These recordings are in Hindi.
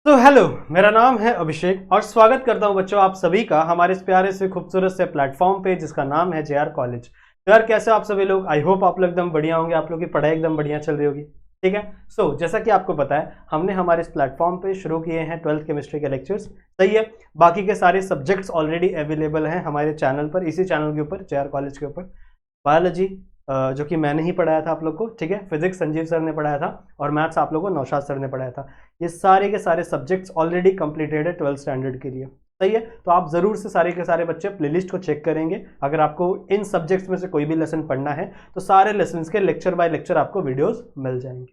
तो हेलो, मेरा नाम है अभिषेक और स्वागत करता हूं बच्चों आप सभी का हमारे इस प्यारे से खूबसूरत से प्लेटफॉर्म पे जिसका नाम है जेआर कॉलेज। तो यार कैसे आप सभी लोग, आई होप आप लोग एकदम बढ़िया होंगे, आप लोग की पढ़ाई एकदम बढ़िया चल रही होगी। ठीक है। जैसा कि आपको पता है हमने हमारे इस प्लेटफॉर्म पे शुरू किए हैं 12th केमिस्ट्री के लेक्चर्स। सही है। बाकी के सारे सब्जेक्ट्स ऑलरेडी अवेलेबल हैं हमारे चैनल पर, इसी चैनल के ऊपर, जेआर कॉलेज के ऊपर। बायोलॉजी जो कि मैंने ही पढ़ाया था आप लोग को, ठीक है। फिजिक्स संजीव सर ने पढ़ाया था और मैथ्स आप लोगों को नौशाद सर ने पढ़ाया था। ये सारे के सारे सब्जेक्ट्स ऑलरेडी कंप्लीटेड है 12th स्टैंडर्ड के लिए। सही है। तो आप जरूर से सारे के सारे बच्चे प्लेलिस्ट को चेक करेंगे। अगर आपको इन सब्जेक्ट्स में से कोई भी लेसन पढ़ना है तो सारे लेसन के लेक्चर बाय लेक्चर आपको वीडियोस मिल जाएंगे।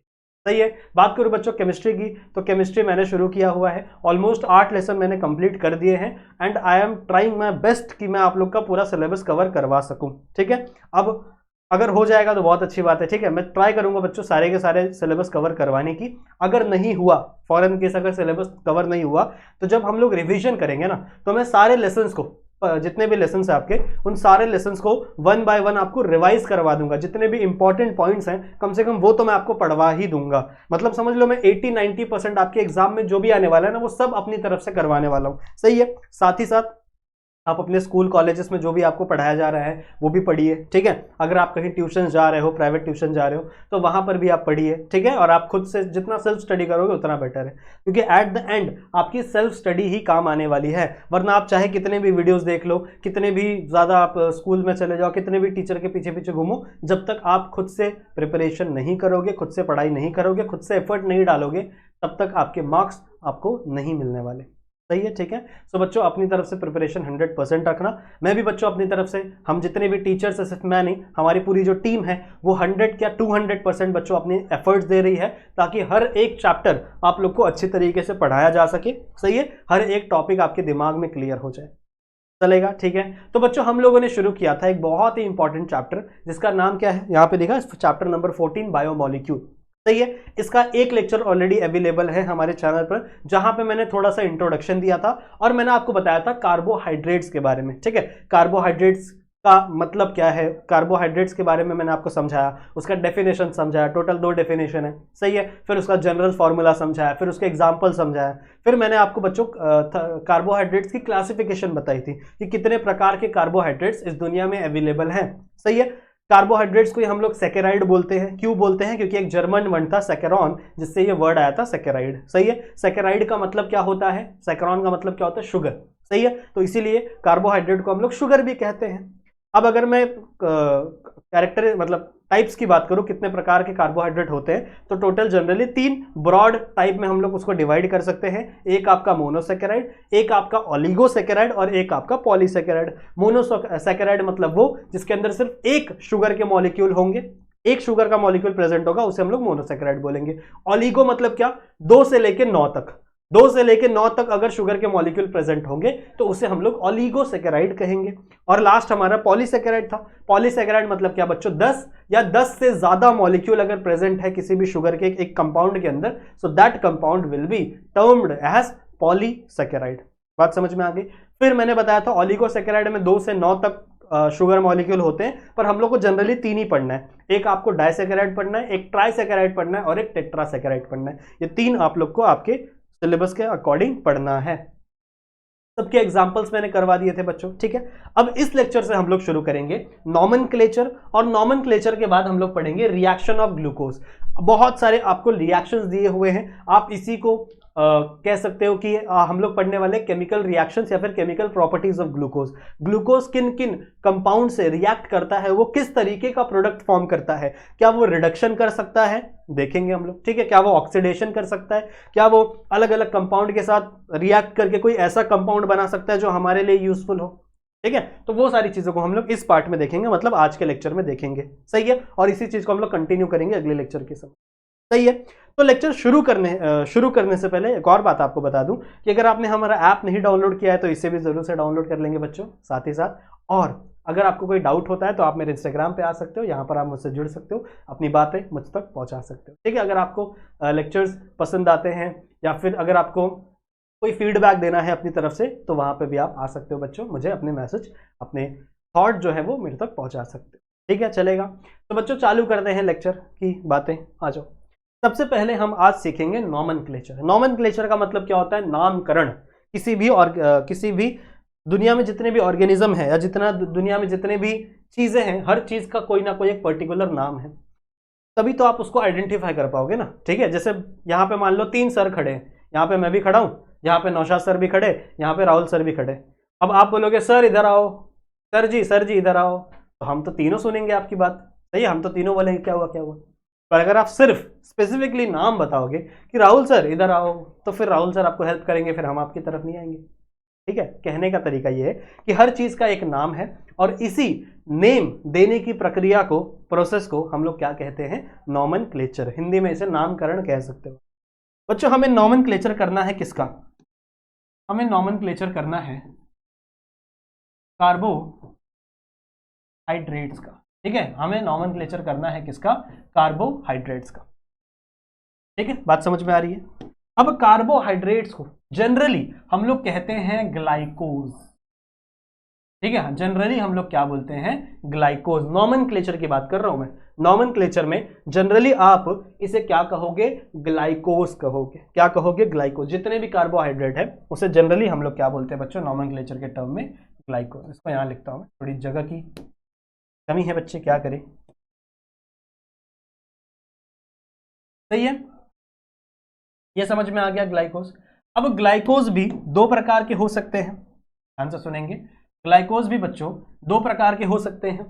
सही है। बात करूं बच्चों केमिस्ट्री की, तो केमिस्ट्री मैंने शुरू किया हुआ है, ऑलमोस्ट 8 लेसन मैंने कंप्लीट कर दिए हैं and I am trying my best कि मैं आप लोग का पूरा सिलेबस कवर करवा सकूं। ठीक है। अब अगर हो जाएगा तो बहुत अच्छी बात है। ठीक है। मैं ट्राई करूंगा बच्चों सारे के सारे सिलेबस कवर करवाने की। अगर नहीं हुआ, फॉरन केस अगर सिलेबस कवर नहीं हुआ, तो जब हम लोग रिवीजन करेंगे ना, तो मैं सारे लेसन्स को, जितने भी लेसन्स हैं आपके, उन सारे लेसन्स को 1 बाय 1 आपको रिवाइज करवा दूंगा। जितने भी इंपॉर्टेंट पॉइंट्स हैं कम से कम वो तो मैं आपको पढ़वा ही दूंगा। मतलब समझ लो मैं 80-90% आपके एग्जाम में जो भी आने वाला है ना, वो सब अपनी तरफ से करवाने वाला हूं। सही है। साथ ही साथ आप अपने स्कूल कॉलेजेस में जो भी आपको पढ़ाया जा रहा है वो भी पढ़िए। ठीक है। अगर आप कहीं ट्यूशन जा रहे हो, प्राइवेट ट्यूशन जा रहे हो, तो वहां पर भी आप पढ़िए। ठीक है। और आप खुद से जितना सेल्फ स्टडी करोगे उतना बेटर है, क्योंकि एट द एंड आपकी सेल्फ स्टडी ही काम आने वाली है। वरना आप चाहे कितने भी वीडियोस देख लो, कितने भी ज्यादा आप स्कूल में चले जाओ, कितने भी टीचर के पीछे पीछे घूमो, जब तक आप खुद से प्रिपरेशन नहीं करोगे, खुद से पढ़ाई नहीं करोगे, खुद से एफर्ट नहीं डालोगे, तब तक आपके मार्क्स आपको नहीं मिलने वाले। सही है। ठीक है। सो बच्चों अपनी तरफ से प्रिपरेशन 100% रखना। मैं भी बच्चों अपनी तरफ से, हम जितने भी टीचर्स हैं, सिर्फ मैं नहीं, हमारी पूरी जो टीम है वो 100 या 200% बच्चों अपनी एफर्ट्स दे रही है, ताकि हर एक चैप्टर आप लोग को अच्छी तरीके से पढ़ाया जा सके। सही है। हर एक टॉपिक आपके दिमाग में क्लियर हो जाए। चलेगा। ठीक है। तो बच्चों हम लोगों ने शुरू किया था एक बहुत ही इंपॉर्टेंट चैप्टर, जिसका नाम क्या है, यहां पे देखा, चैप्टर नंबर 14 बायोमोलिक्यूल। सही है। इसका एक लेक्चर ऑलरेडी अवेलेबल है हमारे चैनल पर, जहां पे मैंने थोड़ा सा इंट्रोडक्शन दिया था और मैंने आपको बताया था कार्बोहाइड्रेट्स के बारे में। ठीक है। कार्बोहाइड्रेट्स का मतलब क्या है, कार्बोहाइड्रेट्स के बारे में मैंने आपको समझाया, उसका डेफिनेशन समझाया, टोटल 2 डेफिनेशन है। सही है। फिर उसका जनरल फॉर्मूला समझाया, फिर उसके एग्जाम्पल समझाया, फिर मैंने आपको बच्चों कार्बोहाइड्रेट्स की क्लासिफिकेशन बताई थी कि कितने प्रकार के कार्बोहाइड्रेट्स इस दुनिया में अवेलेबल हैं। सही है। कार्बोहाइड्रेट्स को हम लोग सैकेराइड बोलते हैं। क्यों बोलते हैं? क्योंकि एक जर्मन वर्ड था सैकेरॉन, जिससे ये वर्ड आया था सैकेराइड। सही है। सैकेराइड का मतलब क्या होता है, सैकेरॉन का मतलब क्या होता है, शुगर। सही है। तो इसीलिए कार्बोहाइड्रेट को हम लोग शुगर भी कहते हैं। अब अगर मैं कैरेक्टर मतलब टाइप्स की बात करूं, कितने प्रकार के कार्बोहाइड्रेट होते हैं, तो टोटल जनरली 3 ब्रॉड टाइप में हम लोग उसको डिवाइड कर सकते हैं। एक आपका मोनोसैकेराइड, एक आपका ओलिगोसैकेराइड और एक आपका पॉलीसैकेराइड। मोनोसैकेराइड मतलब वो जिसके अंदर सिर्फ एक शुगर के मॉलिक्यूल होंगे, एक शुगर का मॉलिक्यूल प्रेजेंट होगा, उसे हम लोग मोनोसैकेराइड बोलेंगे। ओलिगो मतलब क्या, 2 से लेकर 9 तक, 2 से लेकर 9 तक अगर शुगर के मॉलिक्यूल प्रेजेंट होंगे तो उसे हम लोग ओलिगोसैकेराइड कहेंगे। और लास्ट हमारा पॉलीसैकेराइड था। पॉलीसैकेराइड मतलब क्या बच्चों, 10 या 10 से ज्यादा मॉलिक्यूल अगर प्रेजेंट है किसी भी शुगर के एक कंपाउंड के अंदर, so that compound will be termed as polysaccharide. बात समझ में आ गई। फिर मैंने बताया था ओलिगोसैकेराइड में 2 से 9 तक शुगर मॉलिक्यूल होते हैं, पर हम लोग को जनरली 3 ही पढ़ना है। एक आपको डाइसैकेराइड पढ़ना है, एक ट्राइसैकेराइड पढ़ना है और एक टेट्रासैकेराइड पढ़ना है। ये 3 आप लोग को आपके सिलेबस के अकॉर्डिंग पढ़ना है। सबके एग्जांपल्स मैंने करवा दिए थे बच्चों। ठीक है। अब इस लेक्चर से हम लोग शुरू करेंगे नॉमेनक्लेचर, और नॉमेनक्लेचर के बाद हम लोग पढ़ेंगे रिएक्शन ऑफ ग्लूकोज। बहुत सारे आपको रिएक्शंस दिए हुए हैं, आप इसी को कह सकते हो कि हम लोग पढ़ने वाले केमिकल रिएक्शंस या फिर chemical properties of glucose. Glucose किन किन कंपाउंड से रिएक्ट करता है, वो किस तरीके का प्रोडक्ट फॉर्म करता है, क्या वो रिडक्शन कर सकता है, देखेंगे हम लोग। ठीक है। क्या वो ऑक्सीडेशन कर सकता है, क्या वो अलग अलग कंपाउंड के साथ रिएक्ट करके कोई ऐसा कंपाउंड बना सकता है जो हमारे लिए यूजफुल हो। ठीक है। तो वो सारी चीजों को हम लोग इस पार्ट में देखेंगे, मतलब आज के लेक्चर में देखेंगे। सही है। और इसी चीज को हम लोग कंटिन्यू करेंगे अगले लेक्चर के समय। सही है। तो लेक्चर शुरू करने से पहले एक और बात आपको बता दूं कि अगर आपने हमारा ऐप नहीं डाउनलोड किया है तो इसे भी जरूर से डाउनलोड कर लेंगे बच्चों, साथ ही साथ। और अगर आपको कोई डाउट होता है तो आप मेरे इंस्टाग्राम पे आ सकते हो, यहाँ पर आप मुझसे जुड़ सकते हो, अपनी बातें मुझ तक पहुंचा सकते हो। ठीक है। अगर आपको लेक्चर्स पसंद आते हैं या फिर अगर आपको कोई फीडबैक देना है अपनी तरफ से, तो वहां पे भी आप आ सकते हो बच्चों, मुझे अपने मैसेज, अपने थॉट जो है वो मेरे तक पहुंचा सकते हो। ठीक है। चलेगा। तो बच्चों चालू करते हैं लेक्चर की बातें, आ जाओ। सबसे पहले हम आज सीखेंगे नॉमेनक्लेचर। नॉमेनक्लेचर का मतलब क्या होता है? नामकरण। किसी भी दुनिया में जितने भी ऑर्गेनिज्म है या दुनिया में जितने भी चीजें हैं, हर चीज का कोई ना कोई एक पर्टिकुलर नाम है, तभी तो आप उसको आइडेंटिफाई कर पाओगे ना। ठीक है, जैसे यहाँ पे मान लो 3 सर खड़े हैं, यहाँ पे मैं भी खड़ा हूं, यहाँ पे नौशाद सर भी खड़े, यहाँ पे राहुल सर भी खड़े। अब आप बोलोगे सर इधर आओ, सर जी इधर आओ, तो हम तो तीनों सुनेंगे आपकी बात, सही है, हम तो तीनों बोलेंगे क्या हुआ क्या हुआ। पर अगर आप सिर्फ स्पेसिफिकली नाम बताओगे कि राहुल सर इधर आओ, तो फिर राहुल सर आपको हेल्प करेंगे, फिर हम आपकी तरफ नहीं आएंगे। ठीक है, कहने का तरीका यह है कि हर चीज का एक नाम है और इसी नेम देने की प्रक्रिया को, प्रोसेस को हम लोग क्या कहते हैं? नॉमेनक्लेचर। हिंदी में इसे नामकरण कह सकते हो। बच्चों, हमें नॉमेनक्लेचर करना है किसका? हमें नॉमेनक्लेचर करना है कार्बोहाइड्रेट्स का। ठीक है, हमें नॉमेनक्लेचर करना है किसका? कार्बोहाइड्रेट्स का। ठीक है, बात समझ में आ रही है? अब कार्बोहाइड्रेट्स को जनरली हम लोग कहते हैं ग्लाइकोज। ठीक है, जनरली हम लोग क्या बोलते हैं? ग्लाइकोज। नॉमेनक्लेचर की बात कर रहा हूं मैं। नॉमेनक्लेचर में जनरली आप इसे क्या कहोगे? ग्लाइकोज कहोगे। क्या कहोगे? ग्लाइकोज। जितने भी कार्बोहाइड्रेट है उसे जनरली हम लोग क्या बोलते हैं बच्चों? नॉमेनक्लेचर के टर्म में ग्लाइकोज। इसको यहां लिखता हूं मैं, थोड़ी जगह की कमी है बच्चे, क्या करें। सही है, ये समझ में आ गया ग्लाइकोज। अब ग्लाइकोज भी 2 प्रकार के हो सकते हैं, ध्यान से सुनेंगे। ग्लाइकोज भी बच्चों 2 प्रकार के हो सकते हैं।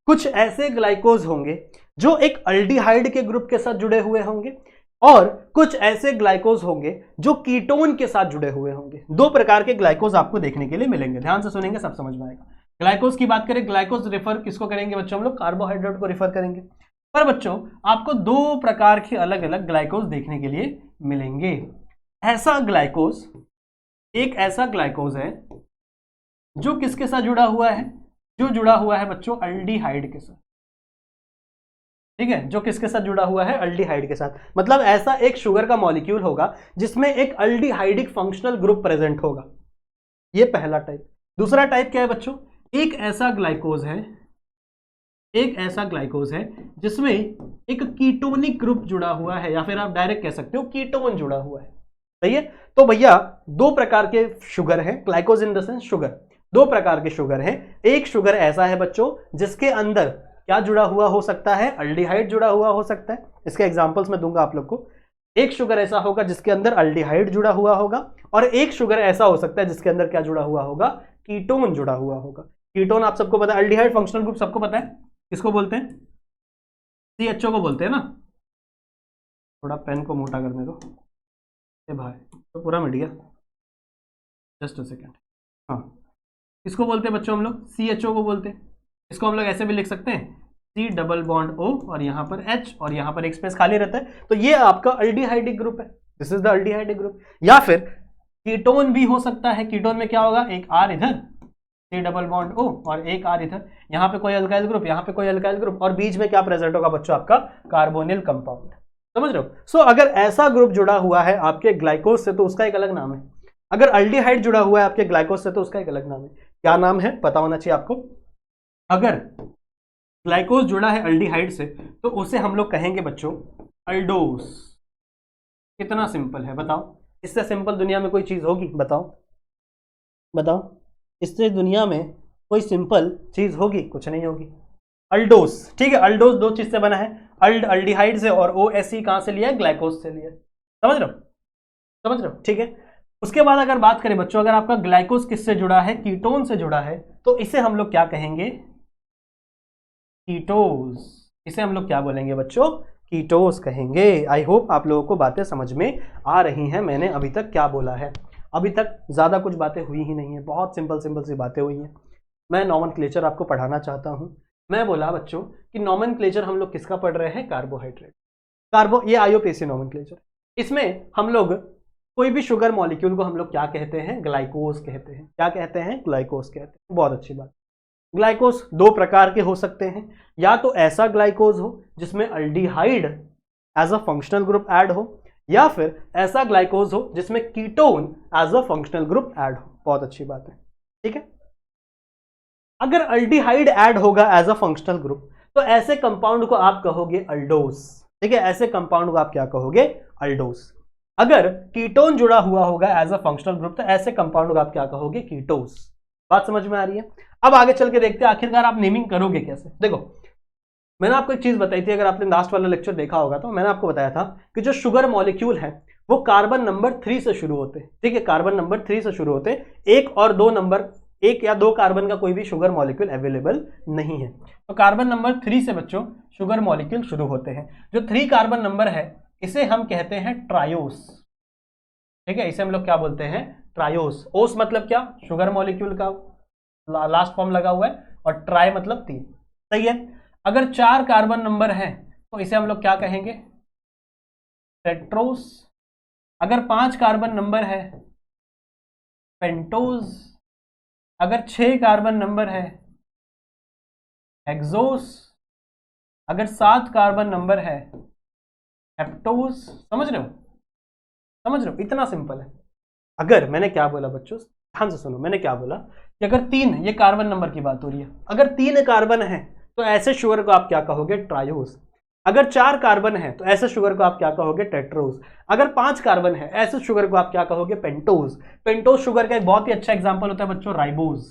कुछ ऐसे ग्लाइकोज होंगे जो एक अल्डिहाइड के ग्रुप के साथ जुड़े हुए होंगे, और कुछ ऐसे ग्लाइकोज होंगे जो कीटोन के साथ जुड़े हुए होंगे। 2 प्रकार के ग्लाइकोज आपको देखने के लिए मिलेंगे, ध्यान से सुनेंगे, सब समझ में आएगा। ग्लाइकोज की बात करें, ग्लाइकोज रेफर किसको करेंगे बच्चों? हम लोग कार्बोहाइड्रेट को रेफर करेंगे। पर बच्चों आपको 2 प्रकार के अलग अलग ग्लाइकोज देखने के लिए मिलेंगे। ऐसा ग्लाइकोज, एक ऐसा ग्लाइकोज है जो किसके साथ जुड़ा हुआ है? जो जुड़ा हुआ है बच्चों अल्डिहाइड के साथ। ठीक है, जो किसके साथ जुड़ा हुआ है? अल्डिहाइड के साथ। मतलब ऐसा एक शुगर का मॉलिक्यूल होगा जिसमें एक अल्डिहाइडिक फंक्शनल ग्रुप प्रेजेंट होगा। ये पहला टाइप। दूसरा टाइप क्या है बच्चों? एक ऐसा ग्लाइकोज है जिसमें एक कीटोनिक ग्रुप जुड़ा हुआ है, या फिर आप डायरेक्ट कह सकते हो कीटोन जुड़ा हुआ है। सही है, तो भैया 2 प्रकार के शुगर हैं, ग्लाइकोज इन द सेंस शुगर। 2 प्रकार के शुगर हैं। एक शुगर ऐसा है बच्चों जिसके अंदर क्या जुड़ा हुआ हो सकता है? अल्डिहाइड जुड़ा हुआ हो सकता है। इसके एग्जांपल्स मैं दूंगा आप लोग को। एक शुगर ऐसा होगा जिसके अंदर अल्डिहाइड जुड़ा हुआ होगा, और एक शुगर ऐसा हो सकता है जिसके अंदर क्या जुड़ा हुआ होगा? कीटोन जुड़ा हुआ होगा। कीटोन आप सबको पता है, अल्डिहाइड फंक्शनल ग्रुप सबको पता है, किसको बोलते हैं? CHO को बोलते हैं ना। थोड़ा पेन को मोटा करने दो भाई, तो पूरा मिट गया, जस्ट अ सेकेंड। हाँ, इसको बोलते हैं बच्चों हम लोग CHO को बोलते हैं। इसको हम लोग ऐसे भी लिख सकते हैं C+O और यहाँ पर H और यहाँ पर एक स्पेस खाली रहता है, तो ये आपका अल्डिहाइडिक ग्रुप है। This is the aldehydic group. या फिर कीटोन भी हो सकता है। कीटोन में क्या होगा? एक R इधर, C+O और एक R इधर, यहाँ पे कोई अल्काइल ग्रुप, यहाँ पे कोई अल्काइल ग्रुप, और बीच में क्या प्रेजेंट होगा बच्चों? आपका कार्बोनिल कंपाउंड। समझ रहे हो? सो अगर ऐसा ग्रुप जुड़ा हुआ है आपके ग्लाइकोज से तो उसका एक अलग नाम है। अगर अल्डिहाइड जुड़ा हुआ है आपके ग्लाइकोज से तो उसका एक अलग नाम है। क्या नाम है पता होना चाहिए आपको। अगर ग्लाइकोज जुड़ा है अल्डिहाइड से तो उसे हम लोग कहेंगे बच्चों अल्डोस। कितना सिंपल है बताओ, इससे सिंपल दुनिया में कोई चीज होगी? बताओ, इससे दुनिया में कोई सिंपल चीज होगी? कुछ नहीं होगी। अल्डोस। ठीक है, अल्डोस 2 चीज से बना है, अल्डिहाइड से, और OSE कहां से लिया है? ग्लाइकोज से लिया है। समझ रहे हो? ठीक है, उसके बाद अगर बात करें बच्चों, अगर आपका ग्लाइकोज किससे जुड़ा है? कीटोन से जुड़ा है, तो इसे हम लोग क्या कहेंगे? कीटोज। इसे हम लोग क्या बोलेंगे बच्चों? कीटोज कहेंगे। आई होप आप लोगों को बातें समझ में आ रही हैं। मैंने अभी तक क्या बोला है? अभी तक ज्यादा कुछ बातें हुई ही नहीं है, बहुत सिंपल सी बातें हुई हैं। मैं नॉमेनक्लेचर आपको पढ़ाना चाहता हूं। मैं बोला बच्चों कि नॉमेनक्लेचर हम लोग किसका पढ़ रहे हैं? कार्बोहाइड्रेट। ये IUPAC नॉमेनक्लेचर। इसमें हम लोग कोई भी शुगर मॉलिक्यूल को हम लोग क्या कहते हैं? ग्लाइकोज कहते हैं। क्या कहते हैं? ग्लाइकोज कहते हैं। बहुत अच्छी बात। ग्लाइकोज 2 प्रकार के हो सकते हैं। या तो ऐसा ग्लाइकोज हो जिसमें aldehyde as a functional group add हो, या फिर ऐसा ग्लाइकोज हो जिसमें ketone as a functional group add हो। बहुत अच्छी बात है। ठीक है, अगर अल्डिहाइड ऐड होगा एज अ फंक्शनल ग्रुप तो ऐसे कंपाउंड को आप कहोगे अल्डोस। ठीक है, ऐसे कंपाउंड को आप क्या कहोगे, अल्डोस। अगर कीटोन जुड़ा हुआ होगा एज अ फंक्शनल ग्रुप तो ऐसे कंपाउंड को आप क्या कहोगे, कीटोस। बात समझ में आ रही है। अब आगे चल के देखते हैं आखिरकार आप नेमिंग करोगे कैसे। देखो मैंने आपको एक चीज बताई थी, अगर आपने लास्ट वाला लेक्चर देखा होगा तो मैंने आपको बताया था कि जो शुगर मॉलिक्यूल है वो कार्बन नंबर 3 से शुरू होते हैं। ठीक है, कार्बन नंबर 3 से शुरू होते, 1 और 2 नंबर, 1 या 2 कार्बन का कोई भी शुगर मॉलिक्यूल अवेलेबल नहीं है। तो कार्बन नंबर 3 से बच्चों शुगर मॉलिक्यूल शुरू होते हैं। जो 3 कार्बन नंबर है इसे हम कहते हैं ट्रायोस। ठीक है, इसे हम लोग क्या बोलते हैं, ट्रायोस। ओस मतलब क्या, शुगर मॉलिक्यूल का लास्ट फॉर्म लगा हुआ है, और ट्राई मतलब 3। सही है। अगर 4 कार्बन नंबर है तो इसे हम लोग क्या कहेंगे, टेट्रोस। अगर 5 कार्बन नंबर है पेंटोज। अगर 6 कार्बन नंबर है हेक्सोस। अगर 7 कार्बन नंबर है हेप्टोस। समझ रहे हो, समझ रहे हो, इतना सिंपल है। अगर मैंने क्या बोला बच्चों, ध्यान से सुनो, मैंने क्या बोला कि अगर 3, ये कार्बन नंबर की बात हो रही है, अगर 3 कार्बन है तो ऐसे शुगर को आप क्या कहोगे, ट्रायोस। अगर 4 कार्बन है तो ऐसे शुगर को आप क्या कहोगे, टेट्रोस। अगर 5 कार्बन है ऐसे शुगर को आप क्या कहोगे, पेंटोज। पेंटोज शुगर का एक बहुत ही अच्छा एग्जांपल होता है बच्चों राइबोज।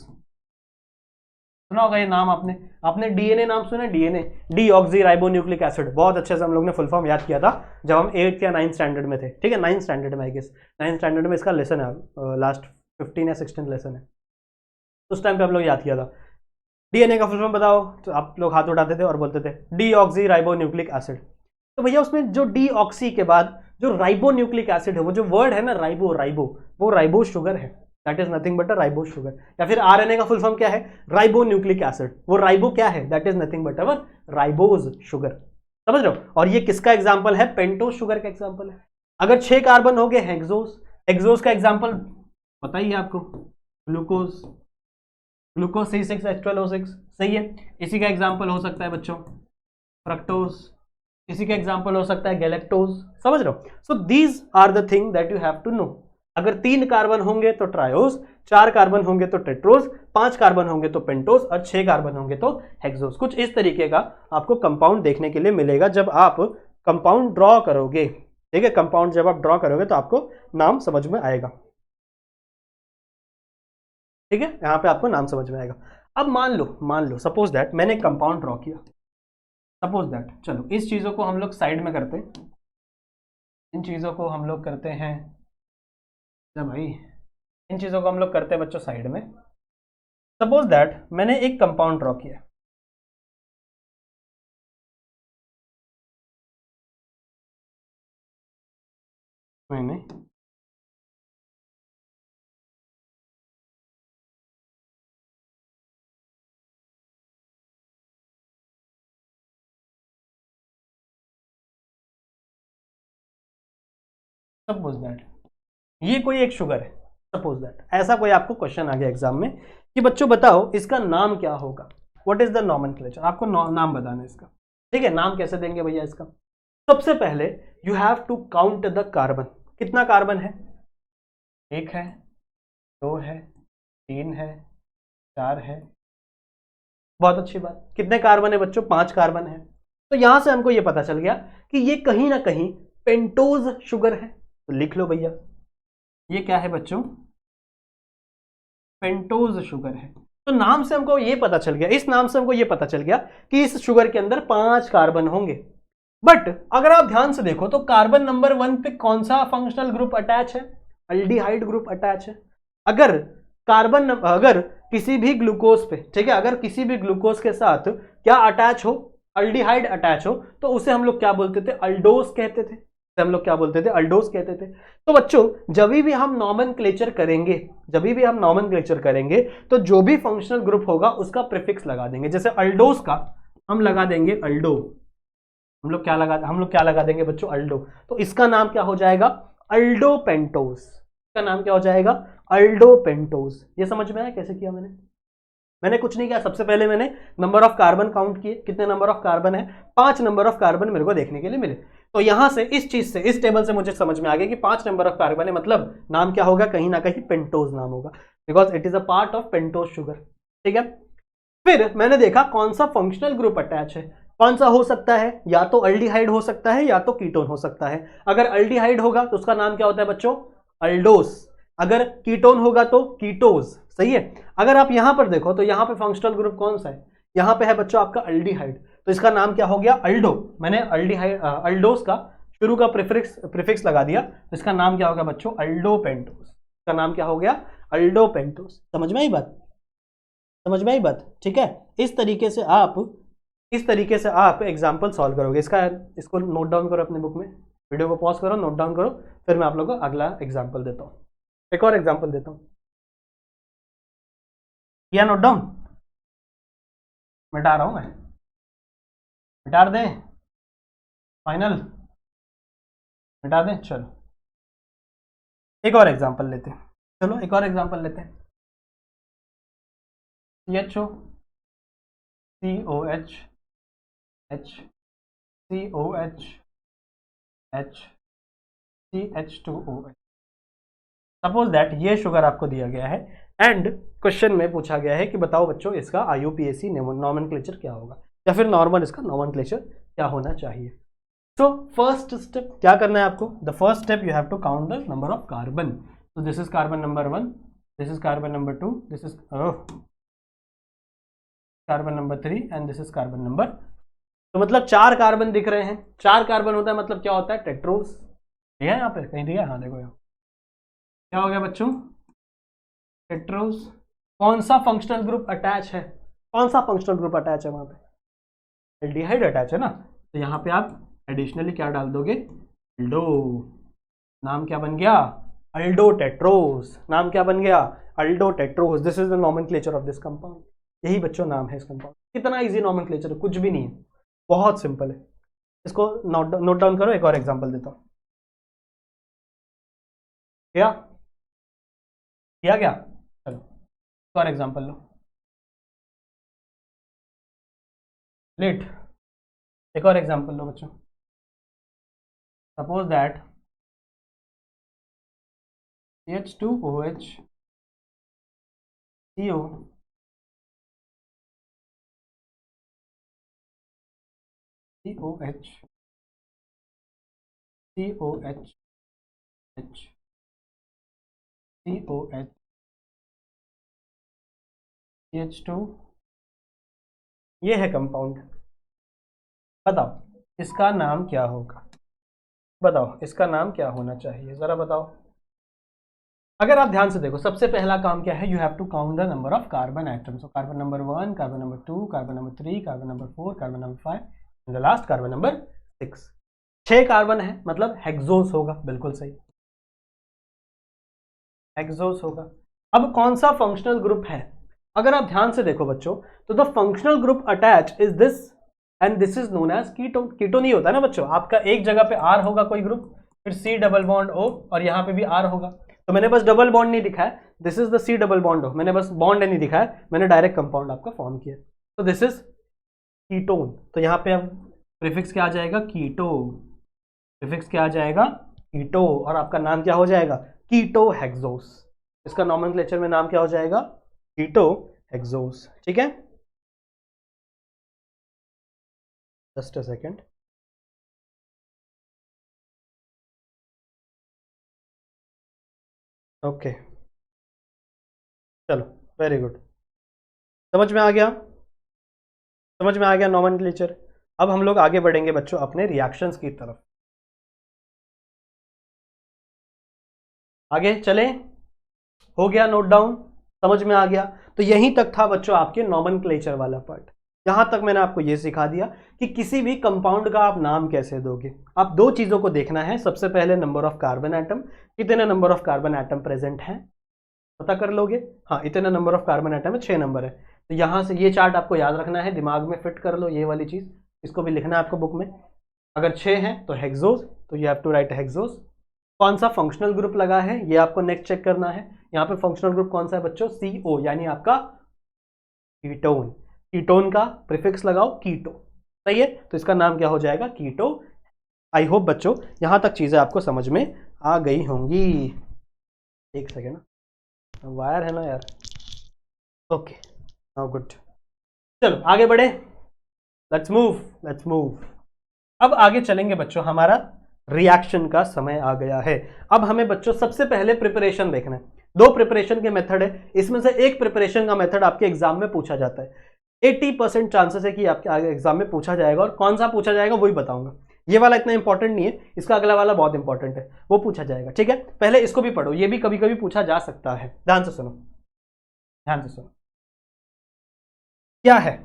सुना होगा ये नाम आपने, आपने डीएनए नाम सुना, डीएनए, डीऑक्सी राइबोन्यूक्लिक एसिड। बहुत अच्छे से हम लोग ने फुल फॉर्म याद किया था जब हम 8th या 9th स्टैंडर्ड में थे। ठीक है, 9th स्टैंडर्ड में, आई गेस 9th स्टैंडर्ड में इसका लेसन है, लास्ट 15 या 16 लेसन है, उस टाइम पे हम लोग याद किया था। डीएनए का फुल फॉर्म बताओ तो आप लोग हाथ उठाते थे और बोलते थे डीऑक्सी राइबोन्यूक्लिक एसिड। तो भैया उसमें जो डीऑक्सी के बाद जो राइबोन्यूक्लिक एसिड है, वो जो वर्ड है ना राइबो, राइबो, वो राइबोज शुगर है, that is nothing but a ribose sugar. या फिर आरएनए का फुल फॉर्म क्या है, राइबोन्यूक्लिक एसिड, वो राइबो क्या है, that is nothing but our ribose sugar. समझ रहे हो। और ये किसका एग्जाम्पल है, पेंटोज शुगर का एग्जाम्पल है। अगर 6 कार्बन हो गए हेक्सोस, हेक्सोस का एग्जाम्पल बताइए आपको, ग्लूकोज, ग्लूकोज C6H12O6। सही है। इसी का एग्जाम्पल हो सकता है बच्चों फ्रक्टोज, इसी का एग्जाम्पल हो सकता है गैलेक्टोज। समझ रहे हो। So these are the thing that you have to know. अगर 3 कार्बन होंगे तो ट्रायोस, 4 कार्बन होंगे तो टेट्रोस, 5 कार्बन होंगे तो पेंटोस, और 6 कार्बन होंगे तो हेक्सोस। कुछ इस तरीके का आपको कंपाउंड देखने के लिए मिलेगा जब आप कंपाउंड ड्रॉ करोगे। ठीक है, कंपाउंड जब आप ड्रॉ करोगे तो आपको नाम समझ में आएगा। ठीक है, यहां पे आपको नाम समझ में आएगा। अब मान लो सपोज दैट मैंने कंपाउंड ड्रॉ किया, सपोज दैट, चलो इस चीजों को हम लोग साइड में करते हैं, इन चीजों को हम लोग करते हैं, जब भाई इन चीजों को हम लोग करते हैं बच्चों साइड में। सपोज दैट मैंने एक कंपाउंड ड्रॉ किया, मैंने सपोज दैट ये कोई एक शुगर है, सपोज दैट ऐसा कोई आपको क्वेश्चन आ गया एग्जाम में कि बच्चों बताओ इसका नाम क्या होगा, व्हाट इज द नॉमेनक्लेचर, आपको नाम बताना है इसका। ठीक है, नाम कैसे देंगे भैया इसका, सबसे पहले you have to count the carbon. कितना कार्बन है, 1 है, 2 है, 3 है, 4 है। बहुत अच्छी बात। कितने कार्बन है बच्चों, 5 कार्बन है। तो यहां से हमको ये पता चल गया कि ये कहीं ना कहीं पेंटोज शुगर है। तो लिख लो भैया, ये क्या है बच्चों, पेंटोज शुगर है। तो नाम से हमको ये पता चल गया, इस नाम से हमको ये पता चल गया कि इस शुगर के अंदर 5 कार्बन होंगे। बट अगर आप ध्यान से देखो तो कार्बन नंबर 1 पे कौन सा फंक्शनल ग्रुप अटैच है, अल्डिहाइड ग्रुप अटैच है। अगर अगर किसी भी ग्लूकोज पे, ठीक है, अगर किसी भी ग्लूकोज के साथ क्या अटैच हो, अल्डिहाइड अटैच हो, तो उसे हम लोग क्या बोलते थे, अल्डोस कहते थे। हम लोग क्या बोलते थे, अल्डोस कहते थे। तो बच्चों जब भी हम नॉमेनक्लेचर करेंगे, तो जो भी फंक्शनल ग्रुप होगा उसका प्रीफिक्स लगा देंगे। जैसे अल्डोस का हम लगा देंगे अल्डो, हम लोग क्या लगा देंगे बच्चों, अल्डो। तो इसका नाम क्या हो जाएगा, अल्डो पेंटोज। इसका नाम क्या हो जाएगा, अल्डो पेंटोज। ये समझ में आया कैसे किया मैंने कुछ नहीं किया। सबसे पहले मैंने नंबर ऑफ कार्बन काउंट किए, कितने नंबर ऑफ कार्बन है, 5 नंबर ऑफ कार्बन मेरे को देखने के लिए मिले। तो यहां से इस चीज से, इस टेबल से मुझे समझ में आ गया कि 5 नंबर ऑफ कार्बन है, मतलब नाम क्या होगा, कहीं ना कहीं पेंटोज नाम होगा, because it is a part of pentose sugar. ठीक है, फिर मैंने देखा कौन सा फंक्शनल ग्रुप अटैच है। कौन सा हो सकता है? या तो अल्डिहाइड हो सकता है या तो कीटोन हो सकता है। अगर अल्डिहाइड होगा तो उसका नाम क्या होता है बच्चों? अल्डोस। अगर कीटोन होगा तो कीटोज। सही है। अगर आप यहां पर देखो तो यहां पे फंक्शनल ग्रुप कौन सा है? यहां पे है बच्चों आपका अल्डिहाइड, तो इसका नाम क्या हो गया? अल्डो। मैंने अल्डिहाइड अल्डोस का शुरू का प्रीफिक्स लगा दिया, तो इसका नाम क्या होगा बच्चों? अल्डोपेंटोस। इसका नाम क्या हो गया? अल्डोपेंटोस। समझ में आई बात? समझ में आई बात? ठीक है। इस तरीके से आप एग्जाम्पल सॉल्व करोगे। इसको नोट डाउन करो अपने बुक में, वीडियो को पॉज करो, नोट डाउन करो, फिर मैं आप लोगों को अगला एग्जाम्पल देता हूँ। एक और एग्जाम्पल देता हूँ। किया नोट डाउन? मिटा रहा हूँ मैं, मिटा दें? फाइनल मिटा दें? चलो एक और एग्जाम्पल लेते हैं। चलो एक और एग्जाम्पल लेते हैं। CHO COH H COH H CH2OH। Suppose that ये शुगर आपको दिया गया है एंड क्वेश्चन में पूछा गया है कि बताओ बच्चों इसका IUPAC नॉमेनक्लेचर क्या होगा, या फिर नॉर्मल इसका नॉमेनक्लेचर क्या होना चाहिए। तो फर्स्ट स्टेप क्या करना है आपको? The first step you have to count the number of carbon. So this is carbon number 1, this is carbon number 2, this is carbon number 3 and this is carbon number। तो मतलब 4 कार्बन दिख रहे हैं। 4 कार्बन होता है मतलब क्या होता है? टेट्रोस। दिया है यहाँ पे कहीं? दिया? हाँ देखो यहाँ क्या हो गया बच्चों? टेट्रोस। कौन सा फंक्शनल ग्रुप अटैच है? कौन सा फंक्शनल ग्रुप अटैच है वहां पे? एल्डिहाइड अटैच है ना, तो यहाँ पे आप एडिशनली क्या डाल दोगे? एल्डो। नाम क्या बन गया? अल्डोटेट्रोस। नाम क्या बन गया? Aldotetrose. This is the nomenclature of this compound. यही बच्चों नाम है इस कंपाउंड। कितना इजी नॉमेनक्लेचर है, कुछ भी नहीं है, बहुत सिंपल है। इसको नोट डाउन करो। एक और एग्जांपल देता हूं। क्या किया गया? चलो एक और एग्जांपल लो। लेट एक और एग्जांपल लो बच्चों। Suppose that CH2OH CO COH COH H COH CH2, ये है कंपाउंड। बताओ इसका नाम क्या होगा? बताओ इसका नाम क्या होना चाहिए, जरा बताओ। अगर आप ध्यान से देखो, सबसे पहला काम क्या है? You have to count the number of carbon atoms. Carbon number 1, carbon number 2, carbon number 3, carbon number 4, carbon number 5 and the last carbon number 6। 6 carbon है मतलब हेक्सोस होगा। बिल्कुल सही, हेक्सोस होगा। अब कौन सा फंक्शनल ग्रुप है? अगर आप ध्यान से देखो बच्चों, तो the functional group attach is this and this is known as ketone. Ketone ही होता है ना बच्चों, आपका एक जगह पे R होगा कोई ग्रुप, फिर C डबल बॉन्ड O, और यहाँ पे भी R होगा। तो मैंने बस डबल बॉन्ड नहीं दिखाया, this is the C double bond O, मैंने बस बॉन्ड नहीं दिखाया, मैंने डायरेक्ट कंपाउंड आपका फॉर्म किया। तो दिस इज कीटोन। तो यहाँ पे अब प्रीफिक्स क्या आ जाएगा? कीटो। प्रीफिक्स क्या आ जाएगा? कीटो। और आपका नाम क्या हो जाएगा? कीटो हेक्सोस। इसका नॉमेनक्लेचर में नाम क्या हो जाएगा? कीटो हेक्सोस। ठीक है, जस्ट अ सेकेंड। ओके चलो, वेरी गुड। समझ में आ गया? समझ में आ गया नॉमेनक्लेचर। अब हम लोग आगे बढ़ेंगे बच्चों अपने रिएक्शंस की तरफ। आगे चले? हो गया नोट डाउन? समझ में आ गया? तो यहीं तक था बच्चों आपके नॉमेनक्लेचर वाला पार्ट। यहां तक मैंने आपको यह सिखा दिया कि किसी भी कंपाउंड का आप नाम कैसे दोगे। आप दो चीजों को देखना है, सबसे पहले नंबर ऑफ कार्बन एटम, कितने number of carbon atom present हैं पता कर लोगे। हाँ, इतने नंबर ऑफ कार्बन एटम है, 6 नंबर है। तो यहां से ये चार्ट आपको याद रखना है, दिमाग में फिट कर लो ये वाली चीज, इसको भी लिखना है आपको बुक में। अगर 6 है तो हेक्सोस, तो you have to write hexose. कौन सा फंक्शनल ग्रुप लगा है ये आपको नेक्स्ट चेक करना है। यहाँ पे फंक्शनल ग्रुप कौन सा है बच्चों? CO, यानी आपका कीटोन। कीटोन का प्रीफिक्स लगाओ कीटो। सही है, तो इसका नाम क्या हो जाएगा? कीटो। आई होप बच्चों यहां तक चीजें आपको समझ में आ गई होंगी। एक सेकेंड, वायर है ना यार। Okay now good. चलो आगे बढ़े। Let's move. अब आगे चलेंगे बच्चों, हमारा रिएक्शन का समय आ गया है। अब हमें बच्चों सबसे पहले प्रिपरेशन देखना है। दो प्रिपरेशन के मेथड है, इसमें से एक प्रिपरेशन का मेथड आपके एग्जाम में पूछा जाता है। 80% चांसेस है कि आपके आगे एग्जाम में पूछा जाएगा, और कौन सा पूछा जाएगा वही बताऊंगा। ये वाला इतना इंपॉर्टेंट नहीं है, इसका अगला वाला बहुत इंपॉर्टेंट है, वो पूछा जाएगा। ठीक है, पहले इसको भी पढ़ो, ये भी कभी कभी पूछा जा सकता है। ध्यान से सुनो, ध्यान से सुनो। क्या है?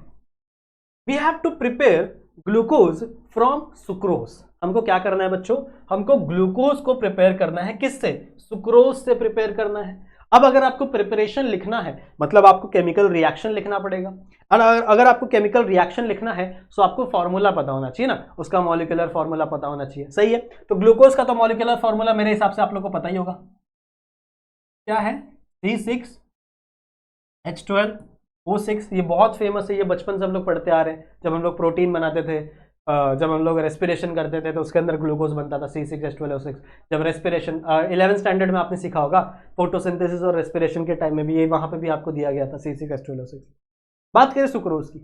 We have to prepare glucose from sucrose. हमको क्या करना है बच्चों? हमको ग्लूकोज को प्रिपेयर करना है। किससे? सुक्रोज से प्रिपेयर करना है। अब अगर आपको प्रिपरेशन लिखना है, मतलब आपको केमिकल रिएक्शन लिखना पड़ेगा। अगर आपको केमिकल रिएक्शन लिखना है तो आपको फॉर्मूला पता होना चाहिए ना, उसका मॉलिक्यूलर फॉर्मूला पता होना चाहिए। सही है, तो ग्लूकोज का तो मॉलिक्यूलर फॉर्मूला मेरे हिसाब से आप लोग को पता ही होगा। क्या है? C6H12O6। ये बहुत फेमस है, ये बचपन से हम लोग पढ़ते आ रहे हैं। जब हम लोग प्रोटीन बनाते थे, जब हम लोग रेस्पिरेशन करते थे, तो उसके अंदर ग्लूकोज बनता था, C6H12O6। जब रेस्पिरेशन 11th स्टैंडर्ड में आपने सीखा होगा, फोटोसिंथेसिस और रेस्पिरेशन के टाइम में भी ये वहां पे भी आपको दिया गया था C6H12O6। बात करें सुक्रोज की,